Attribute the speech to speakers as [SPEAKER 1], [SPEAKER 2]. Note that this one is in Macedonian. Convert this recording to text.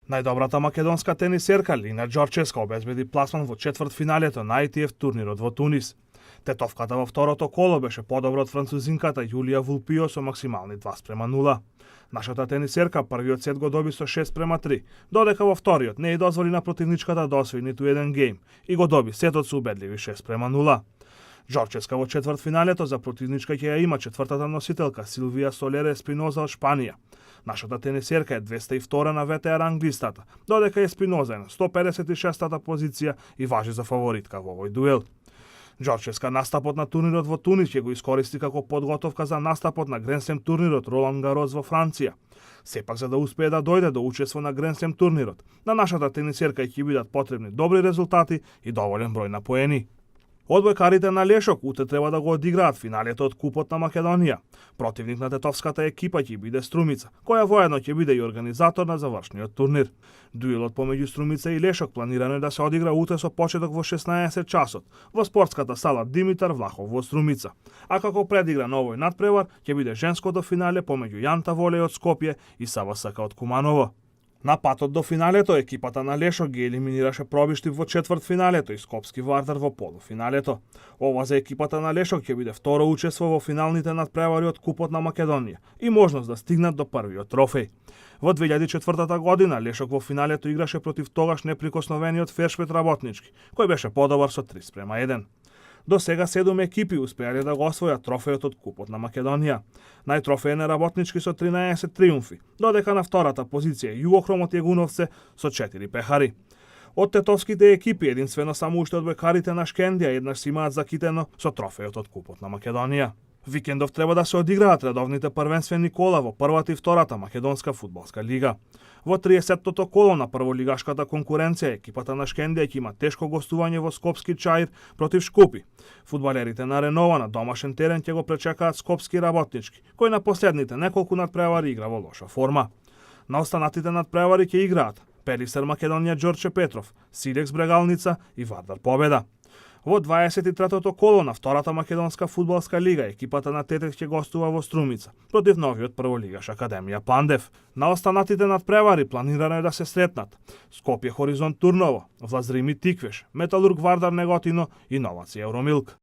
[SPEAKER 1] Најдобрата македонска тенисерка Лина Ѓорческа обезбеди пласман во четвртфиналето на ITF турнирот во Тунис. Тетовката во второто коло беше подобра од французинката Јулија Вулпио со максимални 2:0. Нашата тенисерка првиот сет го доби со 6:3, додека во вториот не ја дозволи на противничката да освои ниту еден гейм и го доби сетот со убедливи 6:0. Ѓорческа во четвртфиналето за противничка ќе ја има четвртата носителка Силвија Солере Еспиноза од Шпанија. Нашата тенисерка е 202 на ВТР англистата, додека Еспиноза е на 156-та позиција и важи за фаворитка во овој дуел. Ѓорческа настапот на турнирот во Тунис ќе го искористи како подготовка за настапот на Гренслем турнирот Ролан Гарос во Франција. Сепак за да успее да дојде до учество на Гренслем турнирот, на нашата тенисерка ќе бидат потребни добри резултати и доволен број на поени. Одбојкарите на Лешок утре треба да го одиграат финалето од Купот на Македонија. Противник на тетовската екипа ќе биде Струмица, која воедно ќе биде и организатор на завршниот турнир. Дуелот помеѓу Струмица и Лешок планирано е да се одигра утре со почеток во 16 часот во спортската сала Димитар Влахов во Струмица. А како предигра на овој надпревар ќе биде женското финале помеѓу Јанта Волеј од Скопје и Сава Сака од Куманово. На патот до финалето, екипата на Лешок ги елиминираше Пробиштип во четвртфиналето и Скопски Вардар во полуфиналето. Ова за екипата на Лешок ќе биде второ учество во финалните надпревари од Купот на Македонија и можност да стигнат до првиот трофеј. Во 2004 година Лешок во финалето играше против тогаш неприкосновениот Фершпет Работнички, кој беше подобар со 3:1. До сега 7 екипи успеале да го освојат трофејот од Купот на Македонија. Најтрофеен е Работнички со 13 триумфи, додека на втората позиција е Југохром од Јегуновце со 4 пехари. Од тетовските екипи единствено само уште одбојкарите на Шкендија еднаш си имаат закитено со трофејот од Купот на Македонија. Викендов треба да се одиграат редовните првенствени кола во првата и втората македонска фудбалска лига. Во 30-тото коло на прволигашката конкуренција екипата на Шкендија ќе има тешко гостување во Скопски Чаир против Шкупи. Фудбалерите на Ренова на домашен терен ќе го пречекаат Скопски Работнички, кој на последните неколку надпревари игра во лоша форма. На останатите надпревари ќе играат Пелисер Македонија Ѓорче Петров, Силекс Брегалница и Вардар Победа. Во 23-тото коло на втората македонска фудбалска лига екипата на Тетек ќе гостува во Струмица против новиот прволигаш Академија Пандев. На останатите надпревари планирано е да се сретнат Скопје Хоризонт Турново, Влазрими Тиквеш, Металург Вардар Неготино и Новаци Евромилк.